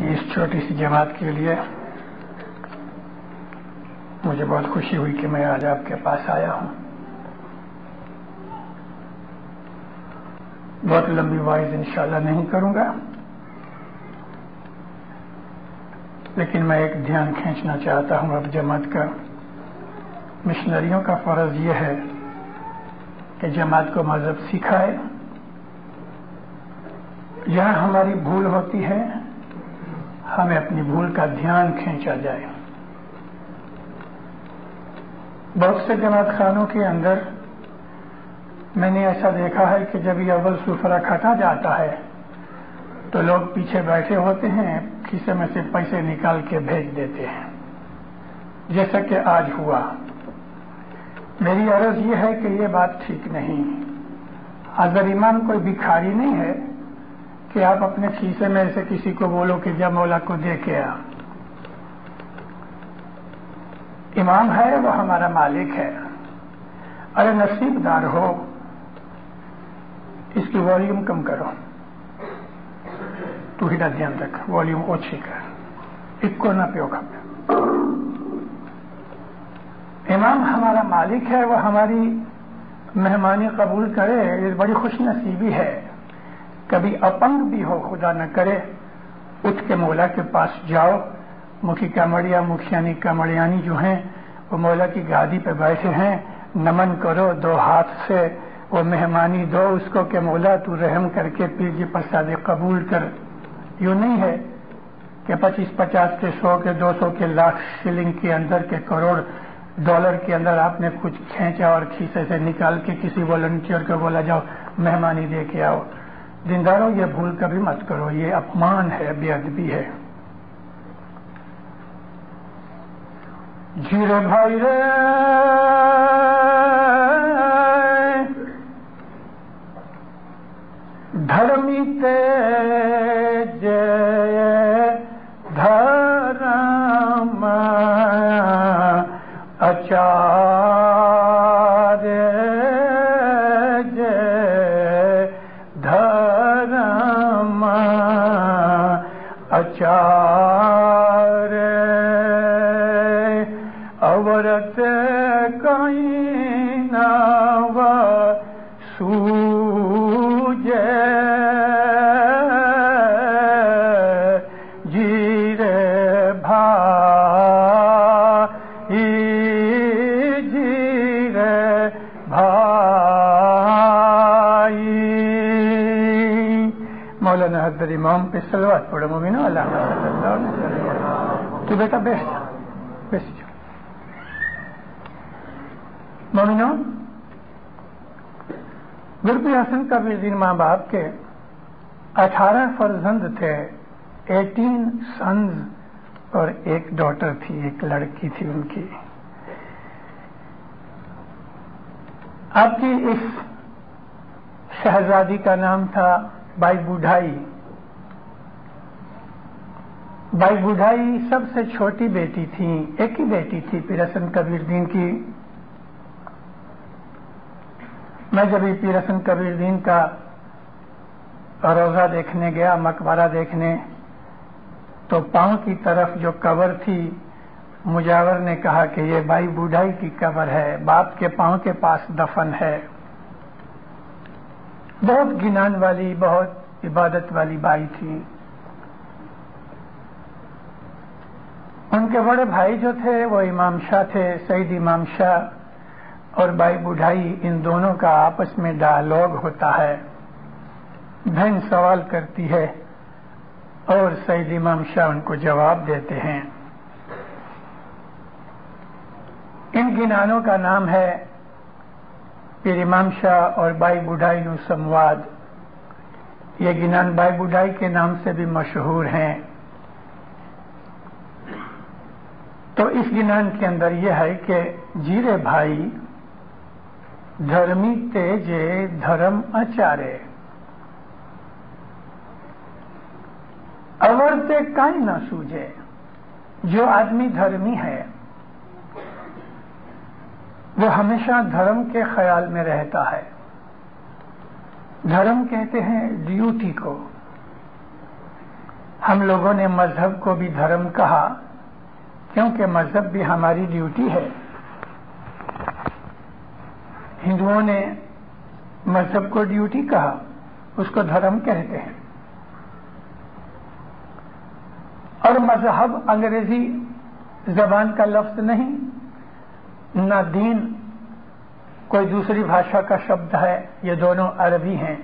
کی اس چھوٹی سی جماعت کے لیے مجھے بہت خوشی ہوئی کہ میں آج آپ کے پاس آیا ہوں. بہت لمبی وائز انشاءاللہ نہیں کروں گا، لیکن میں ایک دھیان کھینچنا چاہتا ہوں اب جماعت کا. مشنریوں کا فرض یہ ہے کہ جماعت کو مذہب سکھائے. جہاں ہماری بھول ہوتی ہے ہمیں اپنی بھول کا دھیان کھینچا جائے. بہت سے جماعت خانوں کے اندر میں نے ایسا دیکھا ہے کہ جب یہ اول سفرہ کھٹا جاتا ہے تو لوگ پیچھے بیٹھے ہوتے ہیں، کھیسے میں سے پیسے نکال کے بھیج دیتے ہیں، جیسا کہ آج ہوا. میری عرض یہ ہے کہ یہ بات ٹھیک نہیں. حضرت امام کوئی بھکاری نہیں ہے کہ آپ اپنے کھیسے میں سے کسی کو بولو کہ جا مولا کو دے کے آ. امام ہے وہ ہمارا مالک ہے. ارے نصیب دار ہو، اس کی والیوم کم کرو، تو ہی دھیان رکھ، والیوم اوچھی کر، ایک کو نہ پیو کھپے. امام ہمارا مالک ہے، وہ ہماری مہمانی قبول کرے. یہ بڑی خوش نصیبی ہے. کبھی اپنگ بھی ہو، خدا نہ کرے، اٹھ کے مولا کے پاس جاؤ. مکھی کمڑیا مکھیانی کمڑیانی جو ہیں وہ مولا کی گادی پہ بیٹھے ہیں، نمن کرو، دو ہاتھ سے وہ مہمانی دو اس کو کہ مولا تو رحم کر کے پیر جی پرساد قبول کر. یوں نہیں ہے کہ 25-50 کے 100 کے 200 کے لاکھ شلنگ کے اندر کے کروڑ ڈالر کے اندر آپ نے کچھ کھینچا اور کھیسے سے نکال کے کسی والنٹیئر کو بولا جاؤ مہمانی دے کے آؤ. دینداروں یہ بھول کبھی مت کرو، یہ اپمان ہے، بے ادبی ہے. جیرے بھائی رے دھرمی تیج دھرم اچار دھرم اچار اورت کائیں ناو سوجے جیرے بھائی جیرے بھائی. مولانا حضرت امام پہ صلوات پڑھو مومنو. اللہ صلی اللہ علیہ وسلم. تو بیٹا بیٹھ جا، بیٹھ جا. مومنو، گرپی حسن کبیر دین ماں باپ کے 18 فرزند تھے، 18 سنز اور ایک ڈاٹر تھی، ایک لڑکی تھی ان کی. آپ کی اس شہزادی کا نام تھا بائی بوڑھائی. بائی بوڑھائی سب سے چھوٹی بیٹی تھی، ایک ہی بیٹی تھی پیر حسن کبیر دین کی. میں جب پیر حسن کبیر دین کا روضہ دیکھنے گیا، مقبرہ دیکھنے، تو پاؤں کی طرف جو قبر تھی مجاور نے کہا کہ یہ بائی بوڑھائی کی قبر ہے، باپ کے پاؤں کے پاس دفن ہے. بہت گنان والی، بہت عبادت والی بائی تھی. ان کے بڑے بھائی جو تھے وہ امام شاہ تھے، سید امام شاہ. اور بائی بوڑھائی، ان دونوں کا آپس میں ڈائلاگ ہوتا ہے. بہن سوال کرتی ہے اور سید امام شاہ ان کو جواب دیتے ہیں. ان گنانوں کا نام ہے پیر امام شاہ اور بائی بوڑھائی نو سمواد. یہ گنان بائی بوڑھائی کے نام سے بھی مشہور ہیں. تو اس گنان کے اندر یہ ہے کہ جیرے بھائی دھرمی تیجے دھرم اچارے اورتے کائیں نہ سوجے. جو آدمی دھرمی ہے وہ ہمیشہ دھرم کے خیال میں رہتا ہے. دھرم کہتے ہیں ڈیوٹی کو. ہم لوگوں نے مذہب کو بھی دھرم کہا کیونکہ مذہب بھی ہماری ڈیوٹی ہے. ہندوؤں نے مذہب کو ڈیوٹی کہا، اس کو دھرم کہتے ہیں. اور مذہب انگریزی زبان کا لفظ نہیں، نہ دین کوئی دوسری بھاشا کا شبد ہے، یہ دونوں عربی ہیں.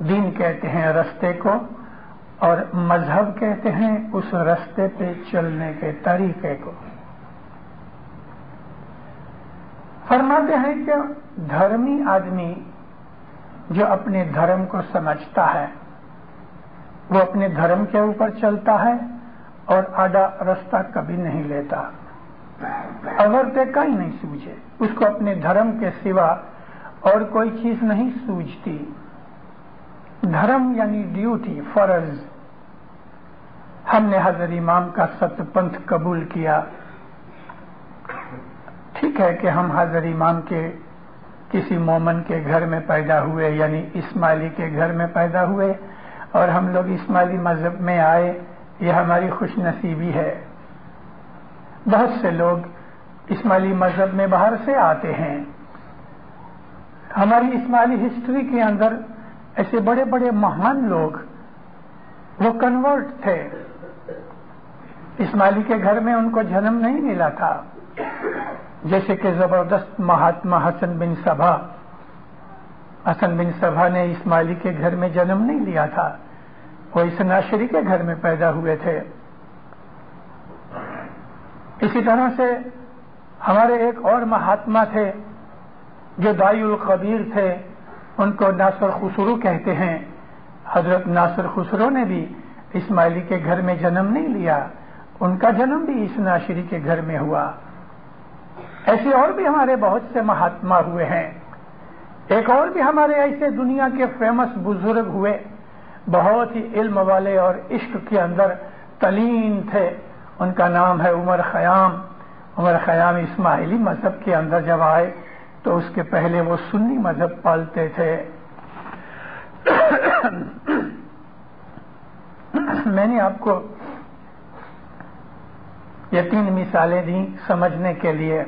دین کہتے ہیں رستے کو، اور مذہب کہتے ہیں اس رستے پہ چلنے کے طریقے کو. فرماتے ہیں کہ دھرمی آدمی جو اپنے دھرم کو سمجھتا ہے وہ اپنے دھرم کے اوپر چلتا ہے اور آڑا رستہ کبھی نہیں لیتا. اگر کہیں نہیں سوجھے، اس کو اپنے دھرم کے سوا اور کوئی چیز نہیں سوجھتی. دھرم یعنی ڈیوٹی، فرض. ہم نے حضرت امام کا ست پنتھ قبول کیا. ٹھیک ہے کہ ہم حضرت امام کے کسی مومن کے گھر میں پیدا ہوئے، یعنی اسماعیلی کے گھر میں پیدا ہوئے، اور ہم لوگ اسماعیلی مذہب میں آئے، یہ ہماری خوش نصیبی ہے. بہت سے لوگ اسماعیلی مذہب میں باہر سے آتے ہیں. ہماری اسماعیلی ہسٹری کے اندر ایسے بڑے بڑے مہان لوگ وہ کنورٹ تھے. اسماعیلی کے گھر میں ان کو جنم نہیں ملا تھا، جیسے کہ زبردست مہاتما حسن بن صبا. حسن بن صبا نے اسماعیلی کے گھر میں جنم نہیں لیا تھا، وہ اسناشری کے گھر میں پیدا ہوئے تھے. اسی طرح سے ہمارے ایک اور مہاتما تھے جو دائی القبیر تھے، ان کو ناصر خسرو کہتے ہیں. حضرت ناصر خسرو نے بھی اسماعیلی کے گھر میں جنم نہیں لیا، ان کا جنم بھی اسناشری کے گھر میں ہوا. ایسے اور بھی ہمارے بہت سے مہاتما ہوئے ہیں. ایک اور بھی ہمارے ایسے دنیا کے فیمس بزرگ ہوئے، بہت ہی علم والے اور عشق کے اندر تلین تھے. ان کا نام ہے عمر خیام. عمر خیام اسماعیلی مذہب کے اندر جب آئے تو اس کے پہلے وہ سنی مذہب پالتے تھے. میں نے آپ کو یہ 3 مثالیں دیں سمجھنے کے لیے.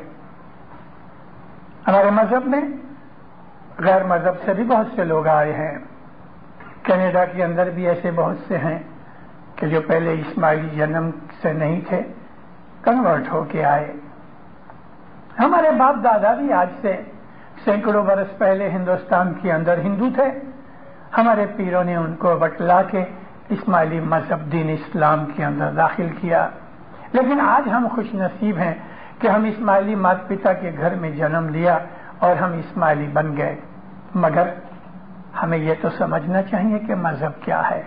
ہمارے مذہب میں غیر مذہب سے بھی بہت سے لوگ آئے ہیں. کینیڈا کے اندر بھی ایسے بہت سے ہیں کہ جو پہلے اسماعیلی جنم سے نہیں تھے، کنورٹ ہو کے آئے. ہمارے باپ دادا بھی آج سے سینکڑوں برس پہلے ہندوستان کے اندر ہندو تھے. ہمارے پیروں نے ان کو بتلا کے اسماعیلی مذہب دین اسلام کے اندر داخل کیا. لیکن آج ہم خوش نصیب ہیں کہ ہم اسماعیلی مات پتا کے گھر میں جنم لیا اور ہم اسماعیلی بن گئے. مگر ہمیں یہ تو سمجھنا چاہیے کہ مذہب کیا ہے.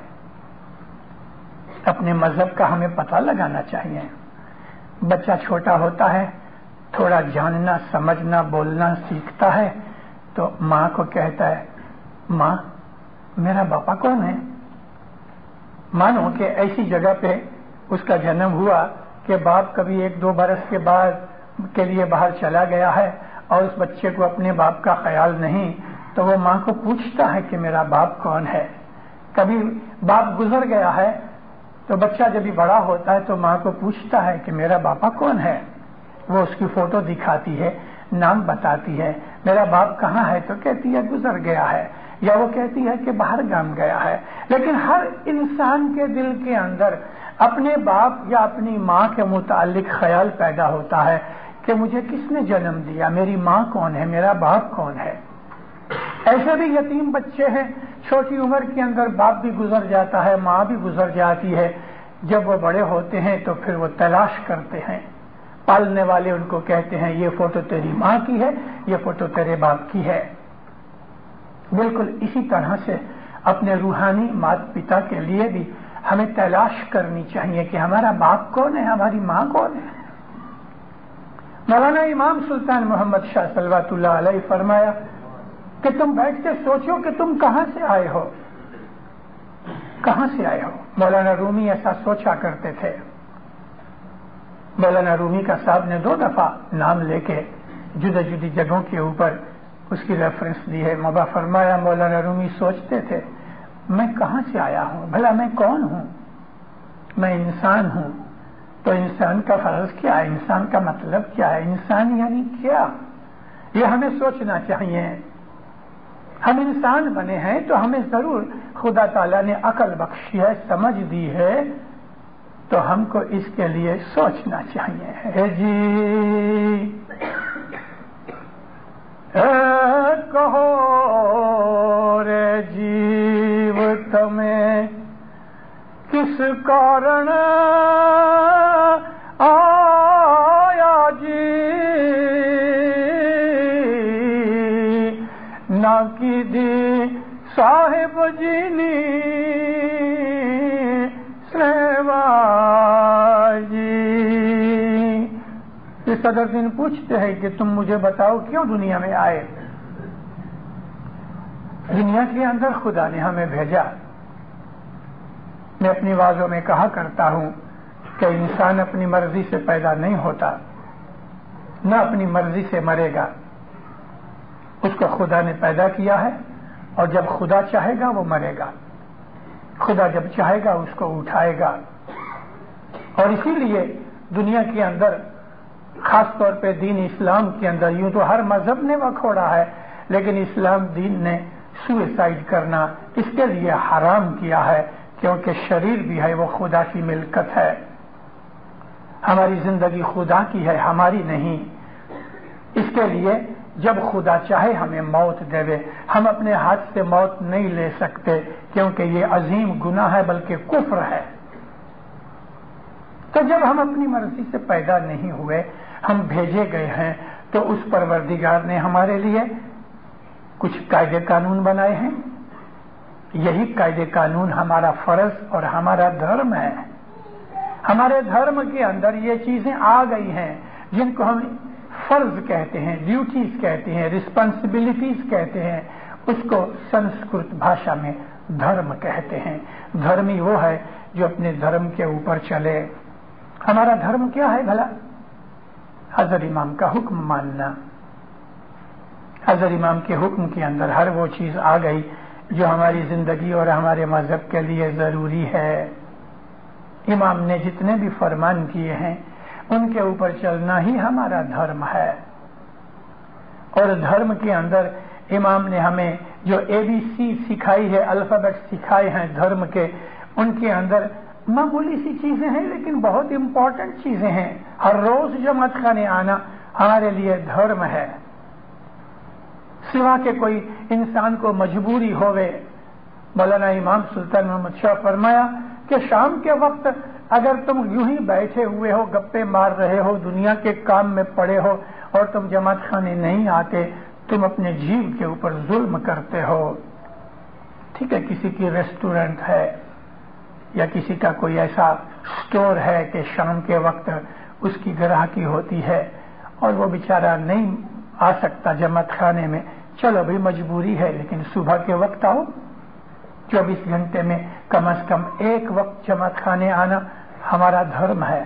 اپنے مذہب کا ہمیں پتہ لگانا چاہیے. بچہ چھوٹا ہوتا ہے، تھوڑا جاننا سمجھنا بولنا سیکھتا ہے تو ماں کو کہتا ہے، ماں میرا باپا کون ہے؟ مانو کہ ایسی جگہ پہ اس کا جنم ہوا کہ باپ کبھی 1-2 برس کے بعد کے لیے باہر چلا گیا ہے اور اس بچے کو اپنے باپ کا خیال نہیں، تو وہ ماں کو پوچھتا ہے کہ میرا باپ کون ہے. کبھی باپ گزر گیا ہے تو بچہ جب بھی بڑا ہوتا ہے تو ماں کو پوچھتا ہے کہ میرا باپا کون ہے. وہ اس کی فوٹو دکھاتی ہے، نام بتاتی ہے. میرا باپ کہاں ہے؟ تو کہتی ہے گزر گیا ہے، یا وہ کہتی ہے کہ باہر گام گیا ہے. لیکن ہر انسان کے دل کے اندر اپنے باپ یا اپنی ماں کے متعلق خیال پیدا ہوتا ہے کہ مجھے کس نے جنم دیا، میری ماں کون ہے، میرا باپ کون ہے. ایسے بھی یتیم بچے ہیں، چھوٹی عمر کے اندر باپ بھی گزر جاتا ہے، ماں بھی گزر جاتی ہے. جب وہ بڑے ہوتے ہیں تو پھر وہ تلاش کرتے ہیں. پالنے والے ان کو کہتے ہیں یہ فوٹو تیری ماں کی ہے، یہ فوٹو تیرے باپ کی ہے. بالکل اسی طرح سے اپنے روحانی مات پتا کے لیے بھی ہمیں تلاش کرنی چاہیے کہ ہمارا باپ کون ہے، ہماری ماں کون ہے. مولانا امام سلطان محمد شاہ صلوات اللہ علیہ فرمایا کہ تم بیٹھ کے سوچو کہ تم کہاں سے آئے ہو، کہاں سے آئے ہو. مولانا رومی ایسا سوچا کرتے تھے. مولانا رومی کا صاحب نے 2 دفعہ نام لے کے جدہ جدی جگہوں کے اوپر اس کی ریفرنس دی ہے. مبا فرمایا مولانا رومی سوچتے تھے میں کہاں سے آیا ہوں، بھلا میں کون ہوں. میں انسان ہوں تو انسان کا فرض کیا ہے، انسان کا مطلب کیا ہے، انسان یعنی کیا، یہ ہمیں سوچنا چاہیے۔ ہم انسان بنے ہیں تو ہمیں ضرور خدا تعالیٰ نے عقل بخشی ہے، سمجھ دی ہے، تو ہم کو اس کے لیے سوچنا چاہیے۔ جی کہو رے جیو تمہیں کس کارن آیا جی، نہ کی دی صاحب جینی سیوا جی۔ یہ صدر دن پوچھتے ہیں کہ تم مجھے بتاؤ کیوں دنیا میں آئے؟ دنیا کے اندر خدا نے ہمیں بھیجا۔ میں اپنی وعظوں میں کہا کرتا ہوں کہ انسان اپنی مرضی سے پیدا نہیں ہوتا، نہ اپنی مرضی سے مرے گا۔ اس کو خدا نے پیدا کیا ہے، اور جب خدا چاہے گا وہ مرے گا، خدا جب چاہے گا اس کو اٹھائے گا۔ اور اسی لیے دنیا کے اندر خاص طور پہ دین اسلام کے اندر، یوں تو ہر مذہب نے وکھوڑا ہے، لیکن اسلام دین نے سوئسائڈ کرنا اس کے لیے حرام کیا ہے، کیونکہ شریر بھی ہے وہ خدا کی ملکت ہے۔ ہماری زندگی خدا کی ہے، ہماری نہیں۔ اس کے لیے جب خدا چاہے ہمیں موت دے، ہم اپنے ہاتھ سے موت نہیں لے سکتے، کیونکہ یہ عظیم گناہ ہے، بلکہ کفر ہے۔ تو جب ہم اپنی مرضی سے پیدا نہیں ہوئے، ہم بھیجے گئے ہیں، تو اس پروردگار نے ہمارے لیے کچھ قاعدے قانون بنائے ہیں۔ یہی قاعدے قانون ہمارا فرض اور ہمارا دھرم ہے۔ ہمارے دھرم کے اندر یہ چیزیں آ گئی ہیں جن کو ہم فرض کہتے ہیں، ڈیوٹیز کہتے ہیں، رسپانسبلٹیز کہتے ہیں، اس کو سنسکرت بھاشا میں دھرم کہتے ہیں۔ دھرمی وہ ہے جو اپنے دھرم کے اوپر چلے۔ ہمارا دھرم کیا ہے بھلا؟ حضرت امام کا حکم ماننا۔ حضرت امام کے حکم کے اندر ہر وہ چیز آ گئی جو ہماری زندگی اور ہمارے مذہب کے لیے ضروری ہے۔ امام نے جتنے بھی فرمان کیے ہیں ان کے اوپر چلنا ہی ہمارا دھرم ہے۔ اور دھرم کے اندر امام نے ہمیں جو ABC سکھائی ہے، الفابیٹ سکھائے ہیں دھرم کے، ان کے اندر معمولی سی چیزیں ہیں لیکن بہت امپورٹنٹ چیزیں ہیں۔ ہر روز جماعت خانے آنا ہمارے لیے دھرم ہے، سوا کہ کوئی انسان کو مجبوری ہوئے۔ مولانا امام سلطان محمد شاہ فرمایا کہ شام کے وقت اگر تم یوں ہی بیٹھے ہوئے ہو، گپے مار رہے ہو، دنیا کے کام میں پڑے ہو اور تم جماعت خانے نہیں آتے، تم اپنے جیب کے اوپر ظلم کرتے ہو۔ ٹھیک ہے، کسی کی ریسٹورنٹ ہے یا کسی کا کوئی ایسا سٹور ہے کہ شام کے وقت اس کی گراہکی ہوتی ہے اور وہ بیچارہ نہیں آ سکتا جماعت خانے میں، چلو بھائی مجبوری ہے، لیکن صبح کے وقت آؤ۔ 24 گھنٹے میں کم از کم ایک وقت جماعت خانے آنا ہمارا دھرم ہے۔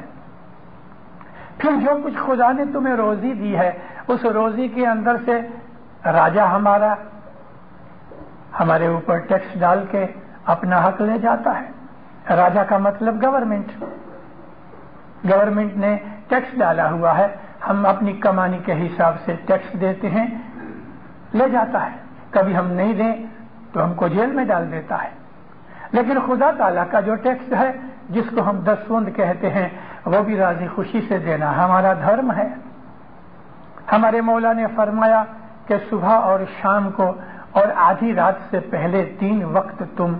پھر جو کچھ خدا نے تمہیں روزی دی ہے، اس روزی کے اندر سے راجا ہمارا ہمارے اوپر ٹیکس ڈال کے اپنا حق لے جاتا ہے۔ راجا کا مطلب گورنمنٹ۔ گورنمنٹ نے ٹیکس ڈالا ہوا ہے، ہم اپنی کمائی کے حساب سے ٹیکس دیتے ہیں، لے جاتا ہے۔ کبھی ہم نہیں دیں تو ہم کو جیل میں ڈال دیتا ہے۔ لیکن خدا تعالیٰ کا جو ٹیکس ہے، جس کو ہم دسوند کہتے ہیں، وہ بھی راضی خوشی سے دینا ہمارا دھرم ہے۔ ہمارے مولا نے فرمایا کہ صبح اور شام کو اور آدھی رات سے پہلے 3 وقت تم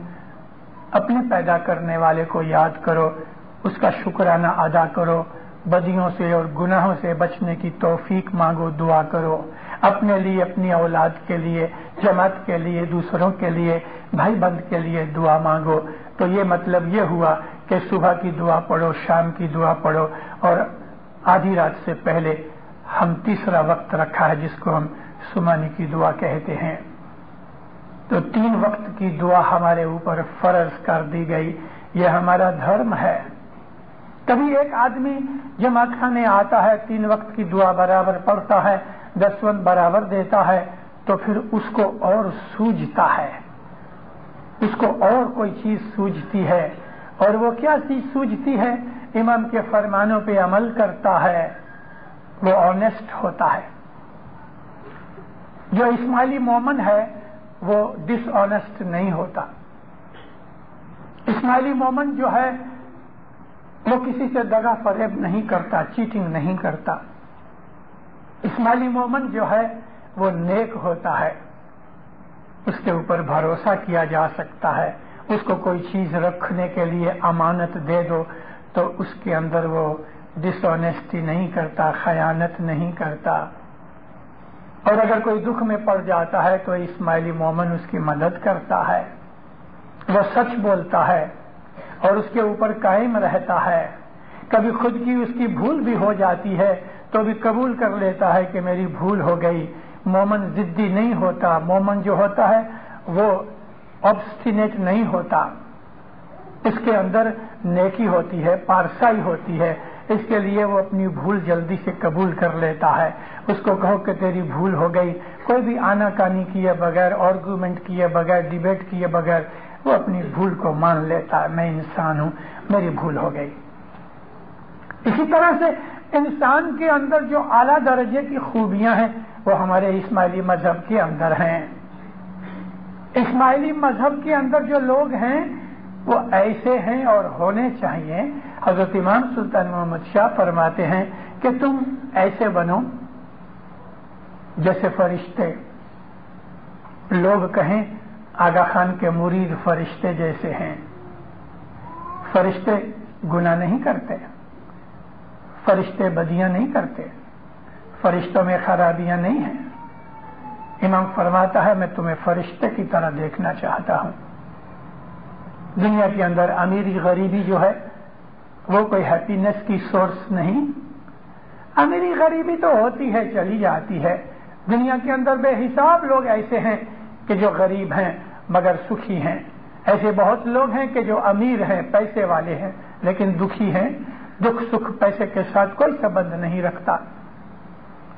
اپنے پیدا کرنے والے کو یاد کرو، اس کا شکرانہ ادا کرو، بدیوں سے اور گناہوں سے بچنے کی توفیق مانگو، دعا کرو، اپنے لیے، اپنی اولاد کے لیے، جماعت کے لیے، دوسروں کے لیے، بھائی بند کے لیے دعا مانگو۔ تو یہ مطلب یہ ہوا کہ صبح کی دعا پڑھو، شام کی دعا پڑھو، اور آدھی رات سے پہلے ہم تیسرا وقت رکھا ہے جس کو ہم سمانی کی دعا کہتے ہیں۔ تو 3 وقت کی دعا ہمارے اوپر فرض کر دی گئی، یہ ہمارا دھرم ہے۔ کبھی ایک آدمی جماعت خانے آتا ہے، 3 وقت کی دعا برابر پڑھتا ہے، دسوند برابر دیتا ہے، تو پھر اس کو اور سوجھتا ہے، اس کو اور کوئی چیز سوجھتی ہے، اور وہ کیا چیز سوجتی ہے؟ امام کے فرمانوں پہ عمل کرتا ہے، وہ آنیسٹ ہوتا ہے۔ جو اسماعیلی مومن ہے وہ ڈس آنیسٹ نہیں ہوتا۔ اسماعیلی مومن جو ہے وہ کسی سے دغا فریب نہیں کرتا، چیٹنگ نہیں کرتا۔ اسماعیلی مومن جو ہے وہ نیک ہوتا ہے، اس کے اوپر بھروسہ کیا جا سکتا ہے۔ اس کو کوئی چیز رکھنے کے لیے امانت دے دو تو اس کے اندر وہ ڈس آنیسٹی نہیں کرتا، خیانت نہیں کرتا۔ اور اگر کوئی دکھ میں پڑ جاتا ہے تو اسماعیلی مومن اس کی مدد کرتا ہے، وہ سچ بولتا ہے اور اس کے اوپر قائم رہتا ہے۔ کبھی خود کی اس کی بھول بھی ہو جاتی ہے تو بھی قبول کر لیتا ہے کہ میری بھول ہو گئی۔ مومن ضدی نہیں ہوتا، مومن جو ہوتا ہے وہ obstinate نہیں ہوتا، اس کے اندر نیکی ہوتی ہے، پارسائی ہوتی ہے، اس کے لیے وہ اپنی بھول جلدی سے قبول کر لیتا ہے۔ اس کو کہو کہ تیری بھول ہو گئی، کوئی بھی آنا کانی کیے بغیر، آرگومنٹ کیے بغیر، ڈیبیٹ کیے بغیر وہ اپنی بھول کو مان لیتا ہے، میں انسان ہوں، میری بھول ہو گئی۔ اسی طرح سے انسان کے اندر جو اعلیٰ درجے کی خوبیاں ہیں وہ ہمارے اسماعیلی مذہب کے اندر ہیں۔ اسماعیلی مذہب کے اندر جو لوگ ہیں وہ ایسے ہیں اور ہونے چاہیے۔ حضرت امام سلطان محمد شاہ فرماتے ہیں کہ تم ایسے بنو جیسے فرشتے، لوگ کہیں آغا خان کے مرید فرشتے جیسے ہیں۔ فرشتے گناہ نہیں کرتے، فرشتے بدیاں نہیں کرتے، فرشتوں میں خرابیاں نہیں ہیں۔ امام فرماتا ہے میں تمہیں فرشتے کی طرح دیکھنا چاہتا ہوں۔ دنیا کے اندر امیری غریبی جو ہے وہ کوئی ہیپینس کی سورس نہیں۔ امیری غریبی تو ہوتی ہے، چلی جاتی ہے۔ دنیا کے اندر بے حساب لوگ ایسے ہیں کہ جو غریب ہیں مگر سکھی ہیں، ایسے بہت لوگ ہیں کہ جو امیر ہیں، پیسے والے ہیں لیکن دکھی ہیں۔ دکھ سکھ پیسے کے ساتھ کوئی سبند نہیں رکھتا۔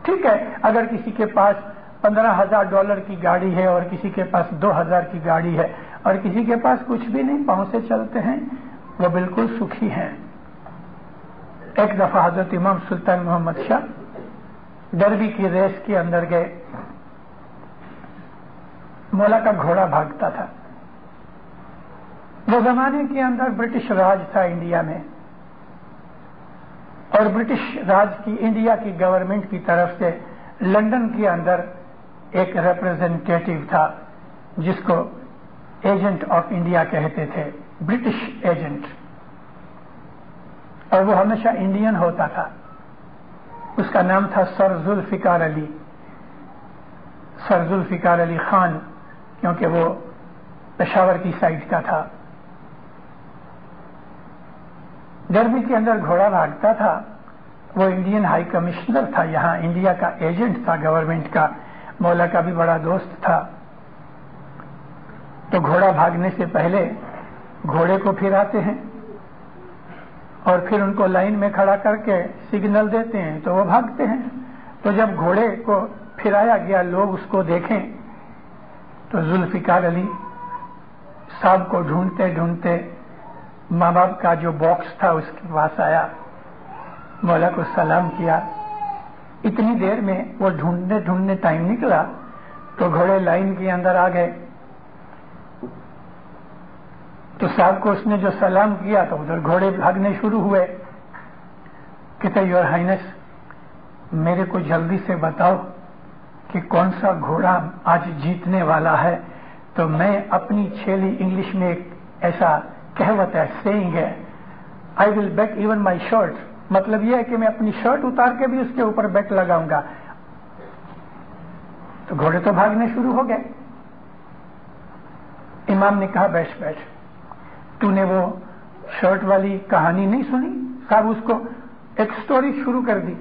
ٹھیک ہے، اگر کسی کے پاس $15,000 کی گاڑی ہے اور کسی کے پاس 2,000 کی گاڑی ہے اور کسی کے پاس کچھ بھی نہیں، پاؤں سے چلتے ہیں، وہ بالکل سکھی ہیں۔ ایک دفعہ حضرت امام سلطان محمد شاہ ڈربی کی ریس کے اندر گئے۔ مولا کا گھوڑا بھاگتا تھا۔ وہ زمانے کے اندر برٹش راج تھا انڈیا میں، اور برٹش راج کی انڈیا کی گورنمنٹ کی طرف سے لندن کے اندر ایک ریپرزینٹیٹو تھا جس کو ایجنٹ آف انڈیا کہتے تھے، برٹش ایجنٹ، اور وہ ہمیشہ انڈین ہوتا تھا۔ اس کا نام تھا سر ذوالفقار علی، سر ذوالفقار علی خان، کیونکہ وہ پشاور کی سائڈ کا تھا۔ ڈربی کے اندر گھوڑا بھاگتا تھا۔ وہ انڈین ہائی کمشنر تھا، یہاں انڈیا کا ایجنٹ تھا گورنمنٹ کا، مولا کا بھی بڑا دوست تھا۔ تو گھوڑا بھاگنے سے پہلے گھوڑے کو پھراتے ہیں اور پھر ان کو لائن میں کھڑا کر کے سگنل دیتے ہیں تو وہ بھاگتے ہیں۔ تو جب گھوڑے کو پھرایا گیا، لوگ اس کو دیکھیں تو ذوالفقار علی صاحب کو ڈھونڈتے ڈھونڈتے ماں باپ کا جو باکس تھا اس کے پاس آیا، مولا کو سلام کیا۔ اتنی دیر میں وہ ڈھونڈنے ڈھونڈنے ٹائم نکلا تو گھوڑے لائن کے اندر آ گئے۔ تو صاحب کو اس نے جو سلام کیا تو ادھر گھوڑے بھاگنے شروع ہوئے۔ کہتے یور ہائنس میرے کو جلدی سے بتاؤ کہ کون سا گھوڑا آج جیتنے والا ہے۔ تو میں اپنی چھیلی انگلش میں ایک ایسا کہوت ہے، سیئنگ ہے، آئی ول بیٹ ایون مائی شرٹ، مطلب یہ ہے کہ میں اپنی شرٹ اتار کے بھی اس کے اوپر بیٹ لگاؤں گا۔ تو گھوڑے تو بھاگنے شروع ہو گئے۔ امام نے کہا بیٹھ بیٹھ، تو نے وہ شرٹ والی کہانی نہیں سنی؟ صاحب اس کو ایک سٹوری شروع کر دی۔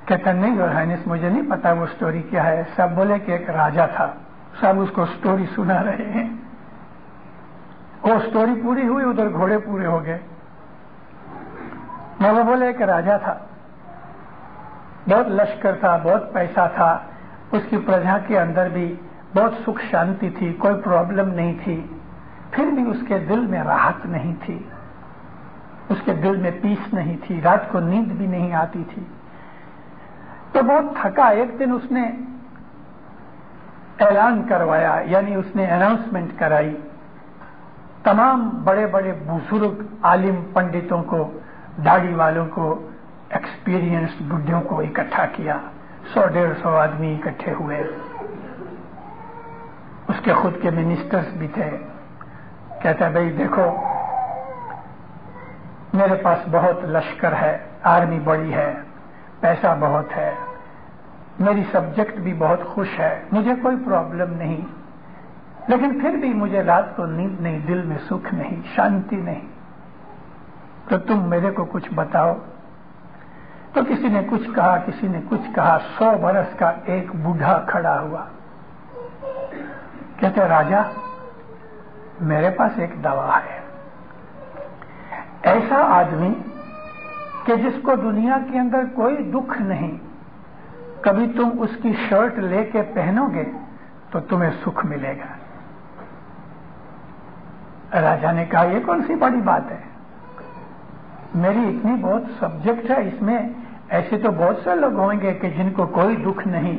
کہتا نہیں یور ہائنس مجھے نہیں پتا وہ سٹوری کیا ہے۔ سب بولے کہ ایک راجا تھا۔ صاحب اس کو سٹوری سنا رہے ہیں۔ وہ سٹوری پوری ہوئی، ادھر گھوڑے پورے ہو گئے۔ مولا بولے ایک راجا تھا، بہت لشکر تھا، بہت پیسہ تھا، اس کی پرجا کے اندر بھی بہت سکھ شانتی تھی، کوئی پرابلم نہیں تھی۔ پھر بھی اس کے دل میں راحت نہیں تھی، اس کے دل میں پیس نہیں تھی، رات کو نیند بھی نہیں آتی تھی۔ تو بہت تھکا، ایک دن اس نے اعلان کروایا، یعنی اس نے اناؤنسمنٹ کرائی، تمام بڑے بڑے بزرگ عالم پنڈتوں کو، داڑھی والوں کو، ایکسپیرینس بڈھوں کو اکٹھا کیا، 100-150 آدمی اکٹھے ہوئے۔ اس کے خود کے منسٹرز بھی تھے۔ کہتا ہے بھائی دیکھو، میرے پاس بہت لشکر ہے، آرمی بڑی ہے، پیسہ بہت ہے، میری سبجیکٹ بھی بہت خوش ہے، مجھے کوئی پرابلم نہیں، لیکن پھر بھی مجھے رات کو نیند نہیں، دل میں سکھ نہیں، شانتی نہیں، تو تم میرے کو کچھ بتاؤ۔ تو کسی نے کچھ کہا، کسی نے کچھ کہا۔ 100 برس کا ایک بوڑھا کھڑا ہوا، کہتے راجا میرے پاس ایک دوا ہے، ایسا آدمی کہ جس کو دنیا کے اندر کوئی دکھ نہیں، کبھی تم اس کی شرٹ لے کے پہنو گے تو تمہیں سکھ ملے گا۔ راجا نے کہا یہ کون سی بڑی بات ہے، میری اتنی بہت سبجیکٹ ہے، اس میں ایسے تو بہت سے لوگ ہوں گے کہ جن کو کوئی دکھ نہیں۔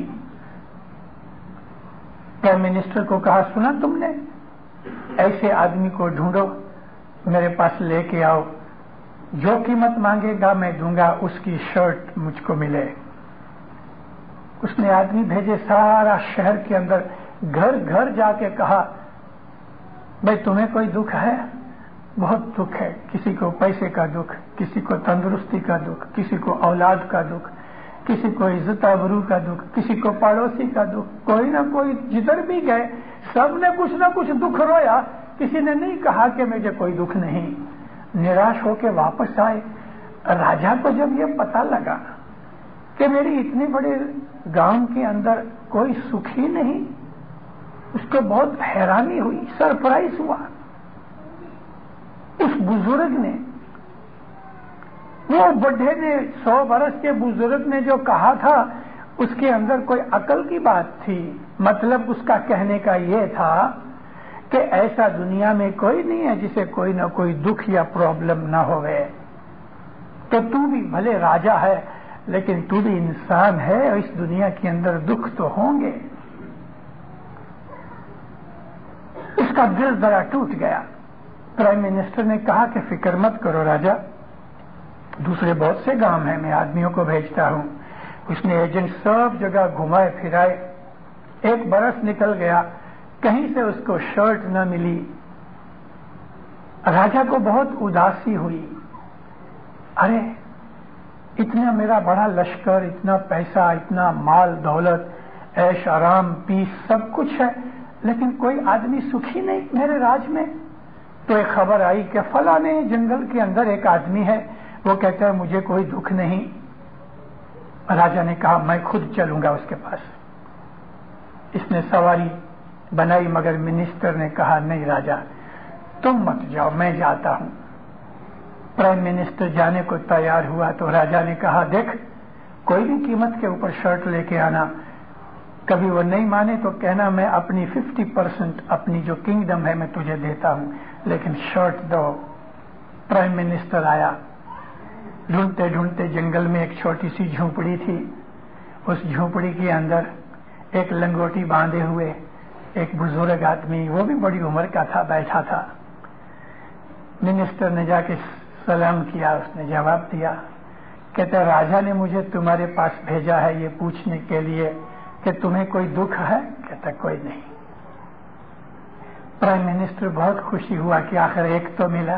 پرائم منسٹر کو کہا سنا تم نے، ایسے آدمی کو ڈھونڈو، میرے پاس لے کے آؤ، جو قیمت مانگے گا میں دوں گا، اس کی شرٹ مجھ کو ملے۔ اس نے آدمی بھیجے، سارا شہر کے اندر گھر گھر جا کے کہا بھائی تمہیں کوئی دکھ ہے؟ بہت دکھ ہے، کسی کو پیسے کا دکھ، کسی کو تندرستی کا دکھ، کسی کو اولاد کا دکھ، کسی کو عزت آبرو کا دکھ، کسی کو پڑوسی کا دکھ، کوئی نہ کوئی جدھر بھی گئے سب نے کچھ نہ کچھ دکھ رویا، کسی نے نہیں کہا کہ مجھے کوئی دکھ نہیں۔ نراش ہو کے واپس آئے۔ راجا کو جب یہ پتا لگا کہ میری اتنی بڑے گاؤں کے اندر کوئی سکھ ہی نہیں، اس کو بہت حیرانی ہوئی، سرپرائز ہوا۔ اس بزرگ نے، وہ بڈھے نے، 100 برس کے بزرگ نے جو کہا تھا اس کے اندر کوئی عقل کی بات تھی۔ مطلب اس کا کہنے کا یہ تھا کہ ایسا دنیا میں کوئی نہیں ہے جسے کوئی نہ کوئی دکھ یا پرابلم نہ ہوئے، تو تو بھی بھلے راجا ہے لیکن تو بھی انسان ہے، اور اس دنیا کے اندر دکھ تو ہوں گے۔ اس کا دل ذرا ٹوٹ گیا۔ پرائم منسٹر نے کہا کہ فکر مت کرو راجا، دوسرے بہت سے گاؤں ہیں، میں آدمیوں کو بھیجتا ہوں۔ اس نے ایجنٹ سب جگہ گھمائے پھرائے، 1 برس نکل گیا، کہیں سے اس کو شرٹ نہ ملی۔ راجا کو بہت اداسی ہوئی، ارے اتنا میرا بڑا لشکر، اتنا پیسہ، اتنا مال دولت، عیش آرام پیس سب کچھ ہے، لیکن کوئی آدمی سکھی نہیں میرے راج میں۔ تو ایک خبر آئی کہ فلاں جنگل کے اندر ایک آدمی ہے، وہ کہتا ہے مجھے کوئی دکھ نہیں۔ راجا نے کہا میں خود چلوں گا اس کے پاس۔ اس نے سواری بنائی، مگر منسٹر نے کہا نہیں راجا تم مت جاؤ، میں جاتا ہوں۔ پرائم منسٹر جانے کو تیار ہوا تو راجا نے کہا دیکھ کوئی بھی قیمت کے اوپر شرٹ لے کے آنا، کبھی وہ نہیں مانے تو کہنا میں اپنی 50% اپنی جو کنگڈم ہے میں تجھے دیتا ہوں، لیکن شرٹ دو۔ پرائم منسٹر آیا، ڈھونڈتے ڈھونڈتے جنگل میں ایک چھوٹی سی جھونپڑی تھی، اس جھونپڑی کے اندر ایک لنگوٹی باندھے ہوئے ایک بزرگ آدمی، وہ بھی بڑی عمر کا تھا، بیٹھا تھا۔ منسٹر نے جا کے سلام کیا، اس نے جواب دیا، کہتا راجا نے مجھے تمہارے پاس بھیجا ہے یہ پوچھنے کے لیے کہ تمہیں کوئی دکھ ہے؟ کہتا کوئی نہیں۔ پرائم منسٹر بہت خوشی ہوا کہ آخر ایک تو ملا۔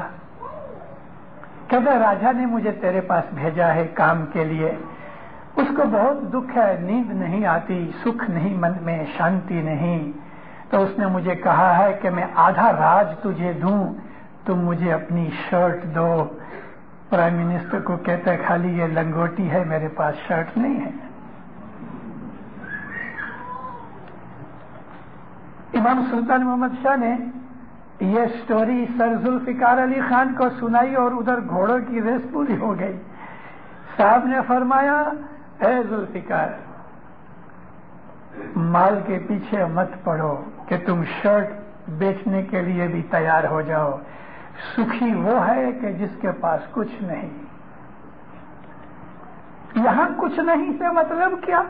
کہتا راجا نے مجھے تیرے پاس بھیجا ہے کام کے لیے، اس کو بہت دکھ ہے، نیند نہیں آتی، سکھ نہیں، من میں شانتی نہیں، تو اس نے مجھے کہا ہے کہ میں آدھا راج تجھے دوں، تم مجھے اپنی شرٹ دو۔ پرائم منسٹر کو کہتا ہے خالی یہ لنگوٹی ہے، میرے پاس شرٹ نہیں ہے۔ امام سلطان محمد شاہ نے یہ سٹوری سر ذوالفقار علی خان کو سنائی اور ادھر گھوڑوں کی ریس پوری ہو گئی۔ صاحب نے فرمایا اے ذوالفقار، مال کے پیچھے مت پڑو کہ تم شرٹ بیچنے کے لیے بھی تیار ہو جاؤ. سکھی وہ ہے کہ جس کے پاس کچھ نہیں. یہاں کچھ نہیں سے مطلب کیا؟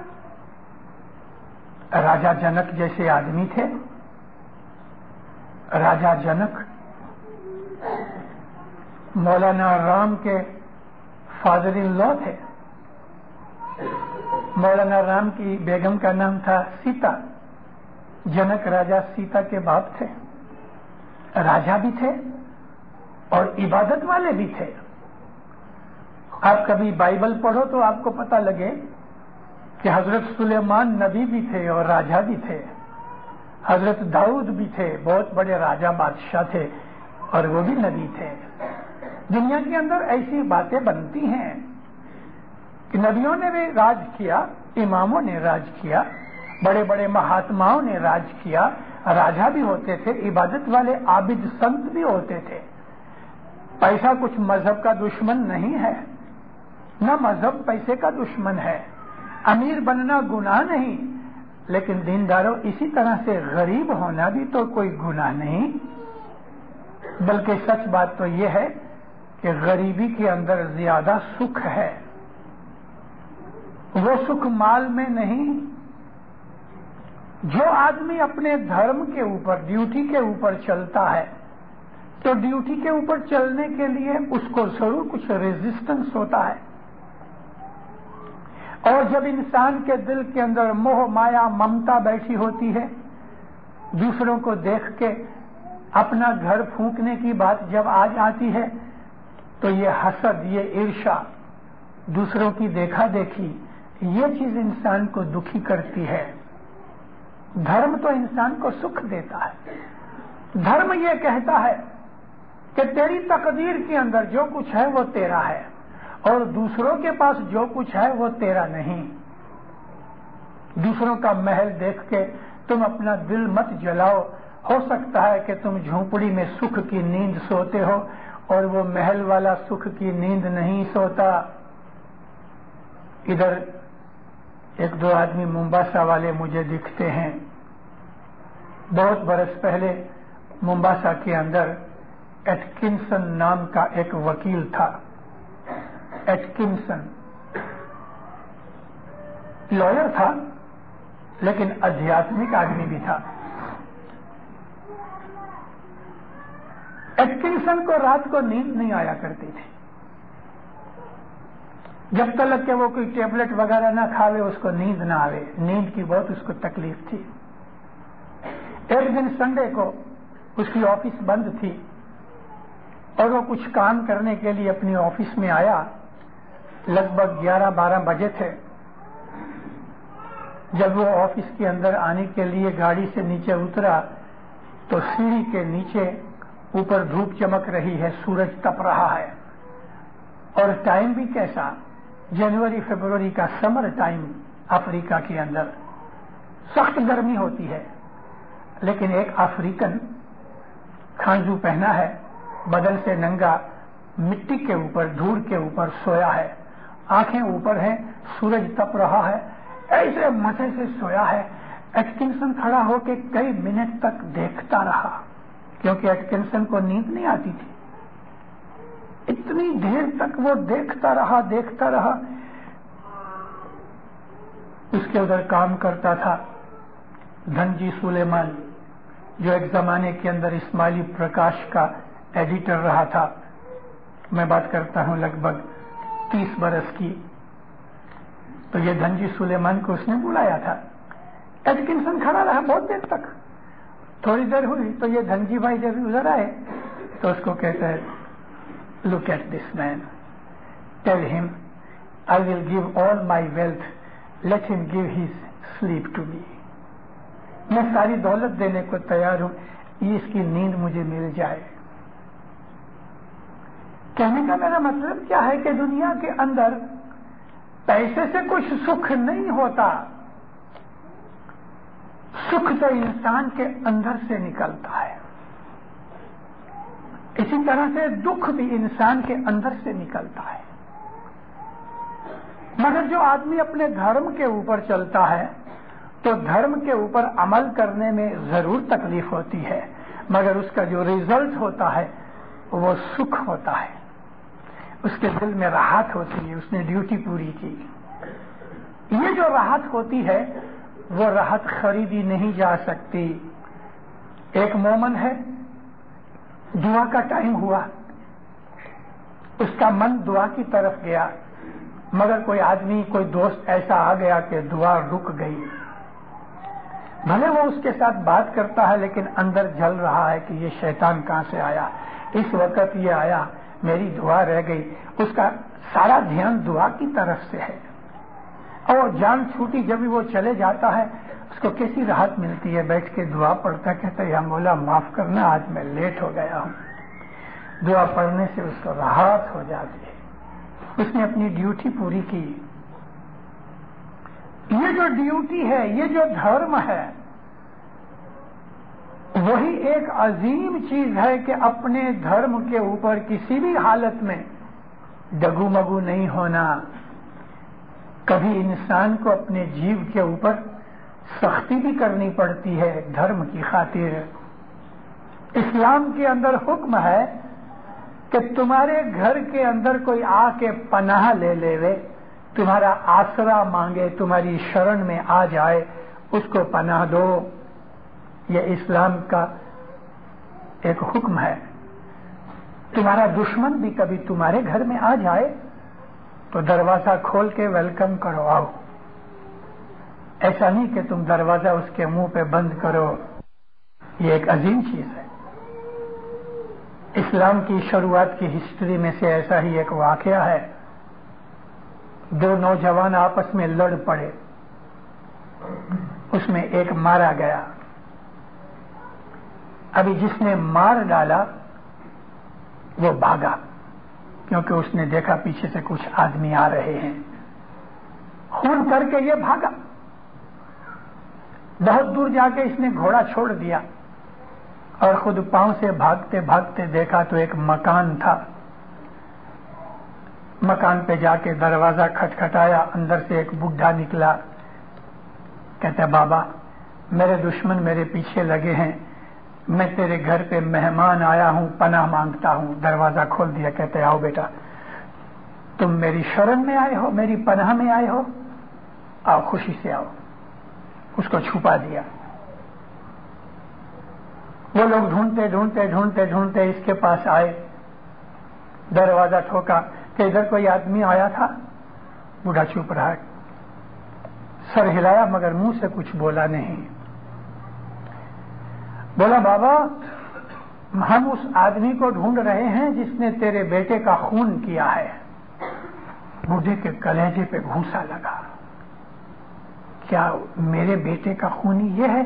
راجا جنک جیسے آدمی تھے. راجا جنک مولانا رام کے فادر ان لا تھے. مولانا رام کی بیگم کا نام تھا سیتا. جنک راجا سیتا کے باپ تھے. راجا بھی تھے اور عبادت والے بھی تھے. آپ کبھی بائبل پڑھو تو آپ کو پتہ لگے کہ حضرت سلیمان نبی بھی تھے اور راجا بھی تھے. حضرت داؤد بھی تھے, بہت بڑے راجا بادشاہ تھے اور وہ بھی نبی تھے. دنیا کے اندر ایسی باتیں بنتی ہیں کہ نبیوں نے بھی راج کیا, اماموں نے راج کیا, بڑے بڑے مہاتماؤں نے راج کیا, راجا بھی ہوتے تھے, عبادت والے عابد سنت بھی ہوتے تھے. پیسہ کچھ مذہب کا دشمن نہیں ہے, نہ مذہب پیسے کا دشمن ہے. امیر بننا گناہ نہیں, لیکن دینداروں اسی طرح سے غریب ہونا بھی تو کوئی گناہ نہیں. بلکہ سچ بات تو یہ ہے کہ غریبی کے اندر زیادہ سکھ ہے. وہ سکھ مال میں نہیں. جو آدمی اپنے دھرم کے اوپر, ڈیوٹی کے اوپر چلتا ہے تو ڈیوٹی کے اوپر چلنے کے لیے اس کو ضرور کچھ ریزسٹنس ہوتا ہے. اور جب انسان کے دل کے اندر موہ مایا ممتا بیٹھی ہوتی ہے, دوسروں کو دیکھ کے اپنا گھر پھونکنے کی بات جب آ جاتی ہے تو یہ حسد, یہ عرشا, دوسروں کی دیکھا دیکھی, یہ چیز انسان کو دکھی کرتی ہے. دھرم تو انسان کو سکھ دیتا ہے. دھرم یہ کہتا ہے کہ تیری تقدیر کے اندر جو کچھ ہے وہ تیرا ہے اور دوسروں کے پاس جو کچھ ہے وہ تیرا نہیں. دوسروں کا محل دیکھ کے تم اپنا دل مت جلاؤ. ہو سکتا ہے کہ تم جھونپڑی میں سکھ کی نیند سوتے ہو اور وہ محل والا سکھ کی نیند نہیں سوتا. ادھر ایک دو آدمی ممباسا والے مجھے دکھتے ہیں. بہت برس پہلے ممباسا کے اندر ایٹکنسن نام کا ایک وکیل تھا. ایٹکنسن لائر تھا لیکن ادھیاتمک آدمی بھی تھا. ایٹکنسن کو رات کو نیند نہیں آیا کرتی تھی. جب تک کہ وہ کوئی ٹیبلٹ وغیرہ نہ کھاوے اس کو نیند نہ آوے. نیند کی بہت اس کو تکلیف تھی. ایک دن سنڈے کو اس کی آفس بند تھی اور وہ کچھ کام کرنے کے لیے اپنی آفس میں آیا. لگ بھگ 11-12 بجے تھے. جب وہ آفس کے اندر آنے کے لیے گاڑی سے نیچے اترا تو سیڑھی کے نیچے اوپر دھوپ چمک رہی ہے, سورج تپ رہا ہے اور ٹائم بھی کیسا, جنوری فروری کا سمر ٹائم. افریقہ کے اندر سخت گرمی ہوتی ہے لیکن ایک افریقن کھانجو پہنا ہے, بدن سے ننگا, مٹی کے اوپر, دھول کے اوپر سویا ہے, آنکھیں اوپر ہیں, سورج تپ رہا ہے, ایسے مزے سے سویا ہے. ایٹکنسن کھڑا ہو کے کئی منٹ تک دیکھتا رہا کیونکہ ایٹکنسن کو نیند نہیں آتی تھی. اتنی دیر تک وہ دیکھتا رہا. اس کے ادھر کام کرتا تھا دھنجی سلیمان, جو ایک زمانے کے اندر اسماعیلی پرکاش کا ایڈیٹر رہا تھا. میں بات کرتا ہوں لگ بھگ 30 برس کی. تو یہ دھنجی سلیمان کو اس نے بلایا تھا. ایٹکنسن کھڑا رہا بہت دیر تک. تھوڑی دیر ہوئی تو یہ دھنجی بھائی جب ادھر آئے تو اس کو کہتا ہے, look at this man, tell him I will give all my wealth, let him give his sleep to me. میں ساری دولت دینے کو تیار ہوں, یہ اس کی نیند مجھے مل جائے. کہنے کا میرا مطلب کیا ہے کہ دنیا کے اندر پیسے سے کچھ سکھ نہیں ہوتا. سکھ تو انسان کے اندر سے نکلتا ہے. اسی طرح سے دکھ بھی انسان کے اندر سے نکلتا ہے. مگر جو آدمی اپنے دھرم کے اوپر چلتا ہے تو دھرم کے اوپر عمل کرنے میں ضرور تکلیف ہوتی ہے, مگر اس کا جو ریزلٹ ہوتا ہے وہ سکھ ہوتا ہے، اس کے دل میں راحت ہوتی ہے، اس نے ڈیوٹی پوری کی۔ یہ جو راحت ہوتی ہے وہ راحت خریدی نہیں جا سکتی۔ ایک مومن ہے، دعا کا ٹائم ہوا، اس کا من دعا کی طرف گیا، مگر کوئی آدمی، کوئی دوست ایسا آ گیا کہ دعا رک گئی۔ بھلے وہ اس کے ساتھ بات کرتا ہے لیکن اندر جل رہا ہے کہ یہ شیطان کہاں سے آیا، اس وقت یہ آیا، میری دعا رہ گئی۔ اس کا سارا دھیان دعا کی طرف سے ہے، اور جان چھوٹی جب وہ چلے جاتا ہے اس کو کیسی راحت ملتی ہے، بیٹھ کے دعا پڑھتا کہتا ہے یا مولا معاف کرنا، آج میں لیٹ ہو گیا ہوں۔ دعا پڑھنے سے اس کو راحت ہو جاتی ہے، اس نے اپنی ڈیوٹی پوری کی۔ یہ جو ڈیوٹی ہے، یہ جو دھرم ہے، وہی ایک عظیم چیز ہے کہ اپنے دھرم کے اوپر کسی بھی حالت میں ڈگو مگو نہیں ہونا۔ کبھی انسان کو اپنے جیو کے اوپر سختی بھی کرنی پڑتی ہے دھرم کی خاطر۔ اسلام کے اندر حکم ہے کہ تمہارے گھر کے اندر کوئی آ کے پناہ لے لے، تمہارا آسرا مانگے، تمہاری شرن میں آ جائے، اس کو پناہ دو۔ یہ اسلام کا ایک حکم ہے۔ تمہارا دشمن بھی کبھی تمہارے گھر میں آ جائے تو دروازہ کھول کے ویلکم کرو، آؤ۔ ایسا نہیں کہ تم دروازہ اس کے منہ پہ بند کرو۔ یہ ایک عظیم چیز ہے۔ اسلام کی شروعات کی ہسٹری میں سے ایسا ہی ایک واقعہ ہے۔ دو نوجوان آپس میں لڑ پڑے، اس میں ایک مارا گیا۔ ابھی جس نے مار ڈالا وہ بھاگا، کیونکہ اس نے دیکھا پیچھے سے کچھ آدمی آ رہے ہیں، خون کر کے یہ بھاگا۔ بہت دور جا کے اس نے گھوڑا چھوڑ دیا اور خود پاؤں سے بھاگتے بھاگتے دیکھا تو ایک مکان تھا۔ مکان پہ جا کے دروازہ کھٹکھٹایا، اندر سے ایک بڈھا نکلا، کہتا ہے بابا میرے دشمن میرے پیچھے لگے ہیں، میں تیرے گھر پہ مہمان آیا ہوں، پناہ مانگتا ہوں۔ دروازہ کھول دیا، کہتے آؤ بیٹا، تم میری شرن میں آئے ہو، میری پناہ میں آئے ہو، آؤ خوشی سے آؤ۔ اس کو چھپا دیا۔ وہ لوگ ڈھونڈتے ڈھونڈتے ڈھونڈتے ڈھونڈتے اس کے پاس آئے، دروازہ ٹھوکا کہ ادھر کوئی آدمی آیا تھا۔ بوڑھا چپ رہا، سر ہلایا مگر منہ سے کچھ بولا نہیں۔ بولا بابا ہم اس آدمی کو ڈھونڈ رہے ہیں جس نے تیرے بیٹے کا خون کیا ہے۔ بوڑھے کے کلیجے پہ گھونسا لگا، کیا میرے بیٹے کا خونی یہ ہے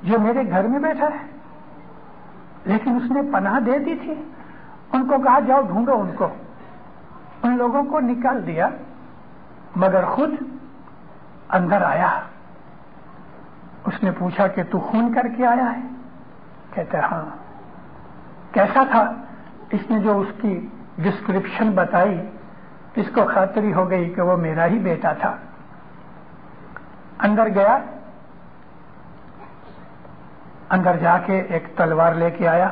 جو میرے گھر میں بیٹھا ہے؟ لیکن اس نے پناہ دے دی تھی، ان کو کہا جاؤ ڈھونڈو ان کو۔ ان لوگوں کو نکال دیا مگر خود اندر آیا۔ اس نے پوچھا کہ تو خون کر کے آیا ہے؟ کہتا ہے ہاں۔ کیسا تھا؟ اس نے جو اس کی ڈسکرپشن بتائی، اس کو خاطری ہو گئی کہ وہ میرا ہی بیٹا تھا۔ اندر گیا، اندر جا کے ایک تلوار لے کے آیا،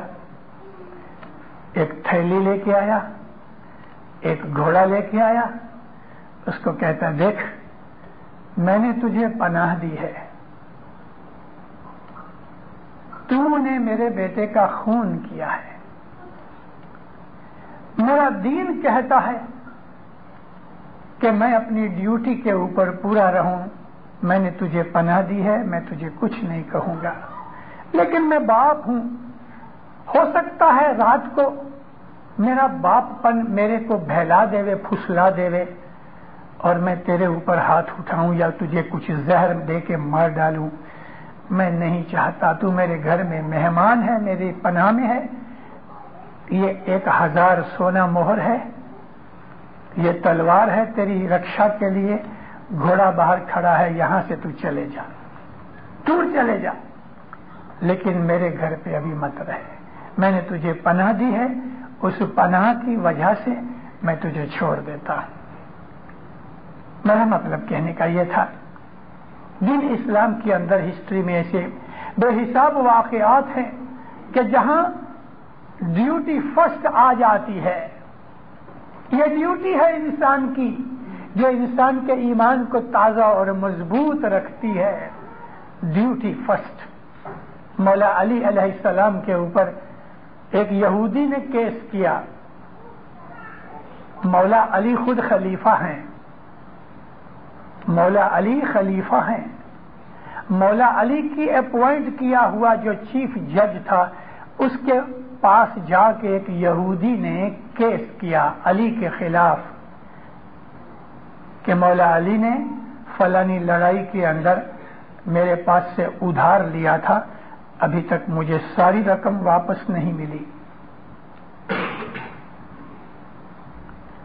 ایک تھیلی لے کے آیا، ایک گھوڑا لے کے آیا۔ اس کو کہتا ہے دیکھ میں نے تجھے پناہ دی ہے، تو نے میرے بیٹے کا خون کیا ہے، میرا دین کہتا ہے کہ میں اپنی ڈیوٹی کے اوپر پورا رہوں، میں نے تجھے پناہ دی ہے، میں تجھے کچھ نہیں کہوں گا، لیکن میں باپ ہوں، ہو سکتا ہے رات کو میرا باپ پن میرے کو بہلا دے، پھسلا دے اور میں تیرے اوپر ہاتھ اٹھاؤں یا تجھے کچھ زہر دے کے مار ڈالوں۔ میں نہیں چاہتا، تو میرے گھر میں مہمان ہے، میری پناہ میں ہے، یہ 1000 سونا مہر ہے، یہ تلوار ہے تیری رکشا کے لیے، گھوڑا باہر کھڑا ہے، یہاں سے تو چلے جا، دور چلے جا، لیکن میرے گھر پہ ابھی مت رہے، میں نے تجھے پناہ دی ہے، اس پناہ کی وجہ سے میں تجھے چھوڑ دیتا ہوں۔ میرا مطلب کہنے کا یہ تھا، دین اسلام کے اندر ہسٹری میں ایسے بے حساب واقعات ہیں کہ جہاں ڈیوٹی فرسٹ آ جاتی ہے، یہ ڈیوٹی ہے انسان کی جو انسان کے ایمان کو تازہ اور مضبوط رکھتی ہے. Duty first. مولا علی علیہ السلام کے اوپر ایک یہودی نے کیس کیا. مولا علی خود خلیفہ ہیں، مولا علی خلیفہ ہیں. مولا علی کی اپوائنٹ کیا ہوا جو چیف جج تھا، اس کے پاس جا کے ایک یہودی نے کیس کیا علی کے خلاف کہ مولا علی نے فلانی لڑائی کے اندر میرے پاس سے ادھار لیا تھا، ابھی تک مجھے ساری رقم واپس نہیں ملی.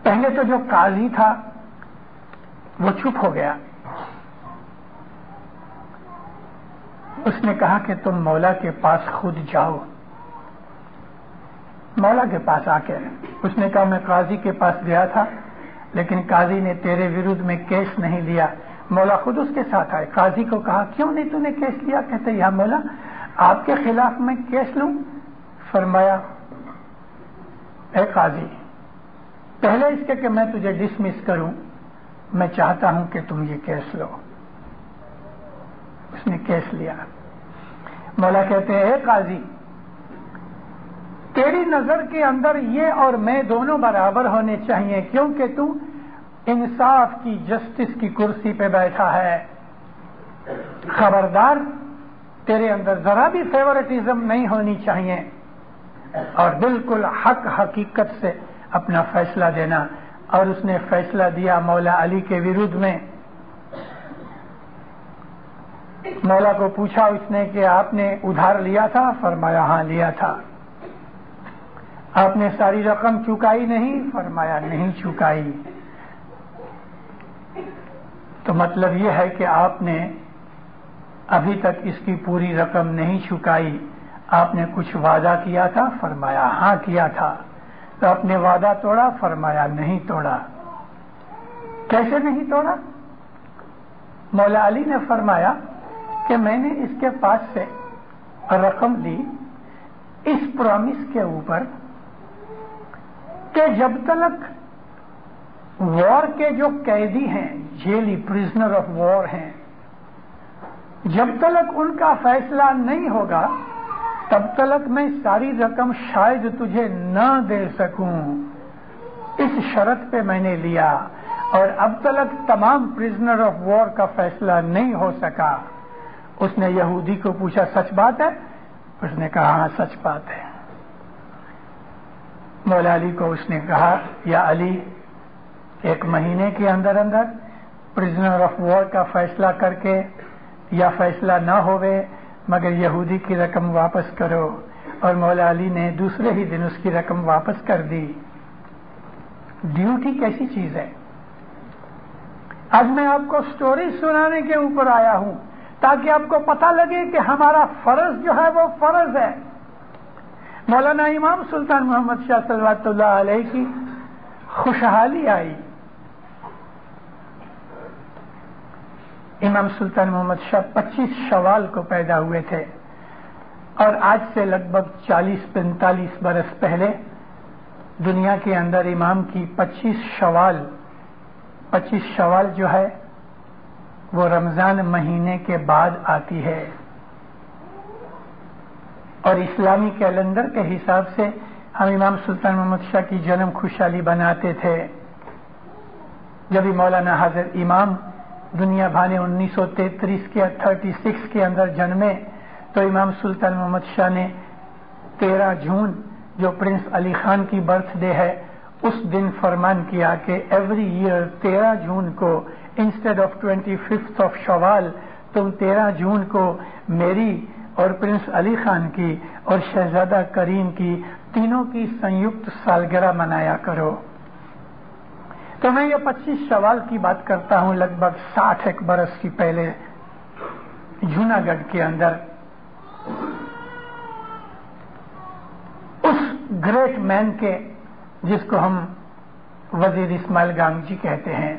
پہلے تو جو قاضی تھا وہ چپ ہو گیا. اس نے کہا کہ تم مولا کے پاس خود جاؤ. مولا کے پاس آ کے اس نے کہا میں قاضی کے پاس گیا تھا لیکن قاضی نے تیرے ورود میں کیس نہیں لیا. مولا خود اس کے ساتھ آئے. قاضی کو کہا کیوں نہیں تو نے کیس لیا؟ کہتے یا مولا آپ کے خلاف میں کیس لوں؟ فرمایا اے قاضی پہلے اس کے کہ میں تجھے ڈسمس کروں میں چاہتا ہوں کہ تم یہ کیس لو. اس نے کیس لیا. مولا کہتے ہیں اے قاضی تیری نظر کے اندر یہ اور میں دونوں برابر ہونے چاہیے کیونکہ تو انصاف کی جسٹس کی کرسی پہ بیٹھا ہے. خبردار تیرے اندر ذرا بھی فیورٹزم نہیں ہونی چاہیے اور بالکل حق حقیقت سے اپنا فیصلہ دینا. اور اس نے فیصلہ دیا مولا علی کے ورود میں. مولا کو پوچھا اس نے کہ آپ نے ادھار لیا تھا؟ فرمایا ہاں لیا تھا. آپ نے ساری رقم چکائی نہیں؟ فرمایا نہیں چکائی. تو مطلب یہ ہے کہ آپ نے ابھی تک اس کی پوری رقم نہیں چکائی. آپ نے کچھ وعدہ کیا تھا؟ فرمایا ہاں کیا تھا. تو آپ نے وعدہ توڑا؟ فرمایا نہیں توڑا. کیسے نہیں توڑا؟ مولا علی نے فرمایا کہ میں نے اس کے پاس سے رقم لی اس پرومس کے اوپر کہ جب تک وار کے جو قیدی ہیں جیلی پرزنر آف وار ہیں جب تک ان کا فیصلہ نہیں ہوگا تب تک میں ساری رقم شاید تجھے نہ دے سکوں. اس شرط پہ میں نے لیا اور اب تک تمام پرزنر آف وار کا فیصلہ نہیں ہو سکا. اس نے یہودی کو پوچھا سچ بات ہے؟ اس نے کہا ہاں سچ بات ہے. مولا علی کو اس نے کہا یا علی 1 مہینے کے اندر اندر پرزنر آف وار کا فیصلہ کر کے یا فیصلہ نہ ہوئے مگر یہودی کی رقم واپس کرو. اور مولا علی نے دوسرے ہی دن اس کی رقم واپس کر دی. ڈیوٹی کیسی چیز ہے؟ آج میں آپ کو سٹوری سنانے کے اوپر آیا ہوں تاکہ آپ کو پتہ لگے کہ ہمارا فرض جو ہے وہ فرض ہے. مولانا امام سلطان محمد شاہ صلوات اللہ علیہ کی خوشحالی آئی. امام سلطان محمد شاہ 25 شوال کو پیدا ہوئے تھے اور آج سے لگ بھگ 40-45 برس پہلے دنیا کے اندر امام کی 25 شوال جو ہے وہ رمضان مہینے کے بعد آتی ہے اور اسلامی کیلنڈر کے حساب سے ہم امام سلطان محمد شاہ کی جنم خوشحالی بناتے تھے. جب مولانا حضرت امام دنیا بھانے 1933 کے 36 کے اندر جنمے تو امام سلطان محمد شاہ نے 13 جون جو پرنس علی خان کی برتھ ڈے ہے اس دن فرمان کیا کہ ایوری ایئر 13 جون کو انسٹیڈ آف 25 آف شوال تم 13 جون کو میری اور پرنس علی خان کی اور شہزادہ کریم کی تینوں کی سنیکت سالگرہ منایا کرو. تو میں یہ 25 شوال کی بات کرتا ہوں لگ بھگ 60 برس کی پہلے جوناگڑھ کے اندر اس گریٹ مین کے جس کو ہم وزیر اسماعیل گانگجی کہتے ہیں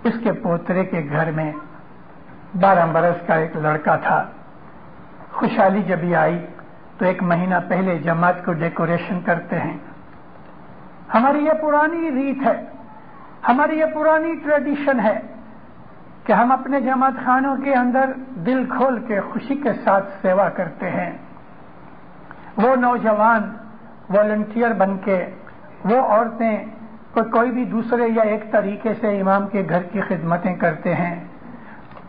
اس کے پوترے کے گھر میں 12 برس کا ایک لڑکا تھا. خوشحالی جب ہی آئی تو ایک مہینہ پہلے جماعت کو ڈیکوریشن کرتے ہیں. ہماری یہ پرانی ریت ہے، ہماری یہ پرانی ٹریڈیشن ہے کہ ہم اپنے جماعت خانوں کے اندر دل کھول کے خوشی کے ساتھ سیوا کرتے ہیں. وہ نوجوان والنٹیئر بن کے، وہ عورتیں کوئی بھی دوسرے یا ایک طریقے سے امام کے گھر کی خدمتیں کرتے ہیں.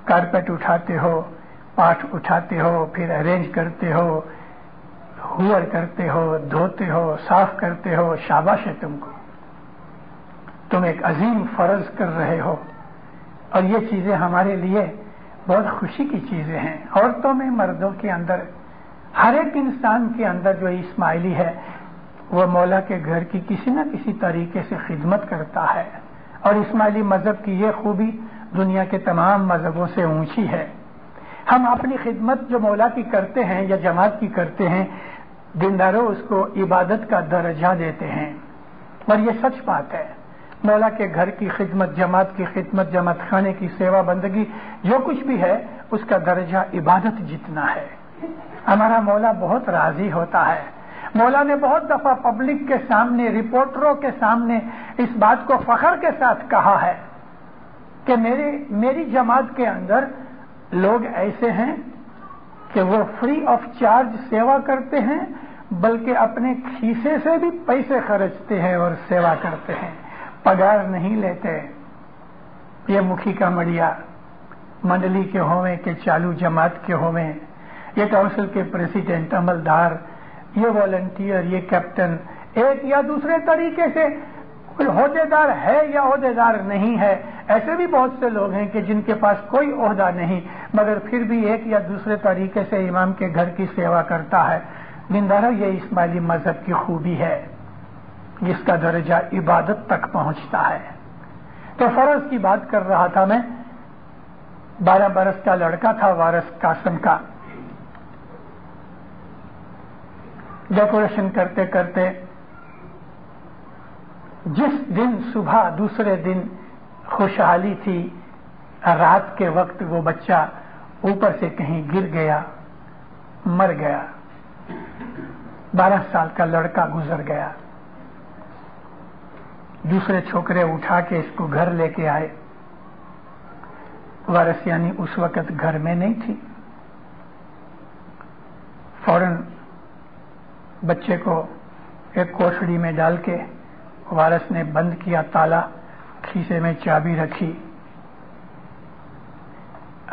کارپیٹ اٹھاتے ہو، پاٹ اٹھاتے ہو، پھر ارینج کرتے ہو، ہور کرتے ہو، دھوتے ہو، صاف کرتے ہو. شاباش ہے تم کو، تم ایک عظیم فرض کر رہے ہو. اور یہ چیزیں ہمارے لیے بہت خوشی کی چیزیں ہیں. عورتوں میں، مردوں کے اندر، ہر ایک انسان کے اندر جو اسماعیلی ہے وہ مولا کے گھر کی کسی نہ کسی طریقے سے خدمت کرتا ہے. اور اسماعیلی مذہب کی یہ خوبی دنیا کے تمام مذہبوں سے اونچی ہے. ہم اپنی خدمت جو مولا کی کرتے ہیں یا جماعت کی کرتے ہیں، دینداروں اس کو عبادت کا درجہ دیتے ہیں. اور یہ سچ بات ہے. مولا کے گھر کی خدمت، جماعت کی خدمت، جماعت خانے کی سیوا بندگی، جو کچھ بھی ہے اس کا درجہ عبادت جتنا ہے. ہمارا مولا بہت راضی ہوتا ہے. مولا نے بہت دفعہ پبلک کے سامنے، رپورٹروں کے سامنے اس بات کو فخر کے ساتھ کہا ہے کہ میری جماعت کے اندر لوگ ایسے ہیں کہ وہ فری آف چارج سیوا کرتے ہیں، بلکہ اپنے کھیسے سے بھی پیسے خرچتے ہیں اور سیوا کرتے ہیں، پگار نہیں لیتے. یہ مکھی کا مڑیا منڈلی کے ہوئے کہ چالو جماعت کے ہوئے، یہ کونسل کے پریزیڈنٹ، عملدار، یہ والنٹیئر، یہ کیپٹن، ایک یا دوسرے طریقے سے کوئی عہدیدار ہے یا عہدیدار نہیں ہے. ایسے بھی بہت سے لوگ ہیں کہ جن کے پاس کوئی عہدہ نہیں مگر پھر بھی ایک یا دوسرے طریقے سے امام کے گھر کی سیوا کرتا ہے. دینداروں، یہ اسماعیلی مذہب کی خوبی ہے جس کا درجہ عبادت تک پہنچتا ہے. تو فرض کی بات کر رہا تھا میں. 12 برس کا لڑکا تھا وارث قاسم کا. ڈیکوریشن کرتے کرتے جس دن صبح دوسرے دن خوشحالی تھی، رات کے وقت وہ بچہ اوپر سے کہیں گر گیا، مر گیا. 12 سال کا لڑکا گزر گیا. دوسرے چھوکرے اٹھا کے اس کو گھر لے کے آئے. وارث یعنی اس وقت گھر میں نہیں تھی. فوراً بچے کو ایک کوٹڑی میں ڈال کے وارث نے بند کیا تالا، کھیسے میں چابی رکھی،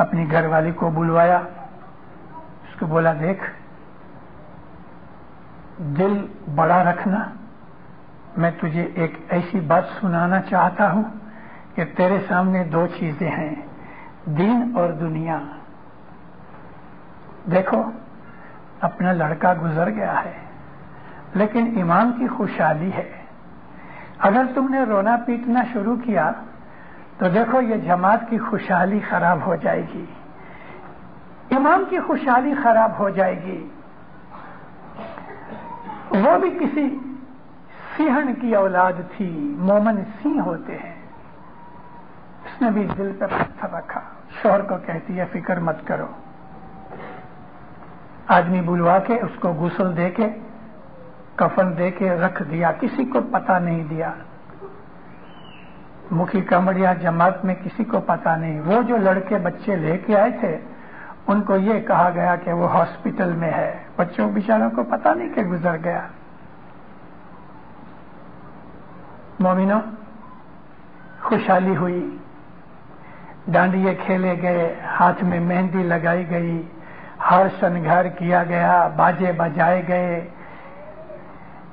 اپنی گھر والی کو بلوایا. اس کو بولا، دیکھ، دل بڑا رکھنا، میں تجھے ایک ایسی بات سنانا چاہتا ہوں کہ تیرے سامنے 2 چیزیں ہیں، دین اور دنیا. دیکھو، اپنا لڑکا گزر گیا ہے لیکن امام کی خوشحالی ہے. اگر تم نے رونا پیٹنا شروع کیا تو دیکھو یہ جماعت کی خوشحالی خراب ہو جائے گی، امام کی خوشحالی خراب ہو جائے گی. وہ بھی کسی سیہن کی اولاد تھی، مومن سینہ ہوتے ہیں. اس نے بھی دل پر پتھر رکھا. شوہر کو کہتی ہے، فکر مت کرو. آدمی بلوا کے اس کو غسل دے کے کفن دے کے رکھ دیا، کسی کو پتہ نہیں دیا. مکھی کمڑیا جماعت میں کسی کو پتہ نہیں. وہ جو لڑکے بچے لے کے آئے تھے ان کو یہ کہا گیا کہ وہ ہاسپٹل میں ہے. بچوں بیچاروں کو پتہ نہیں کہ گزر گیا. مومنوں، خوشحالی ہوئی، ڈانڈیے کھیلے گئے، ہاتھ میں مہندی لگائی گئی، ہار شنگار کیا گیا، باجے بجائے گئے،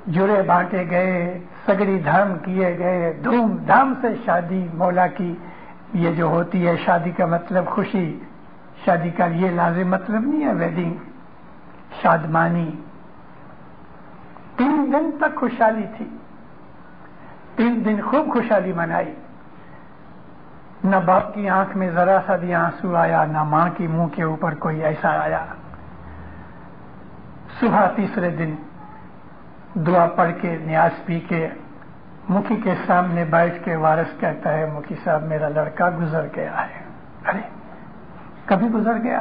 جڑے بانٹے گئے، سگڑی دھام کیے گئے. دھوم دھام سے شادی مولا کی یہ جو ہوتی ہے، شادی کا مطلب خوشی، شادی کا یہ لازم مطلب نہیں ہے ویڈنگ، شادمانی. 3 دن تک خوشحالی تھی. 3 دن خوب خوشحالی منائی. نہ باپ کی آنکھ میں ذرا سا بھی آنسو آیا، نہ ماں کی منہ کے اوپر کوئی ایسا آیا. صبح تیسرے دن دعا پڑھ کے نیاز پی کے مکھی کے سامنے بیٹھ کے وارث کہتا ہے، مکھی صاحب میرا لڑکا گزر گیا ہے. ارے کبھی گزر گیا؟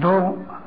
2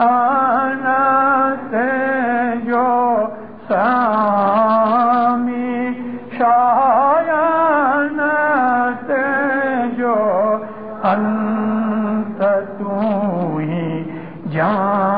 آنت جو سامی شایانت جو انت تو ہی جان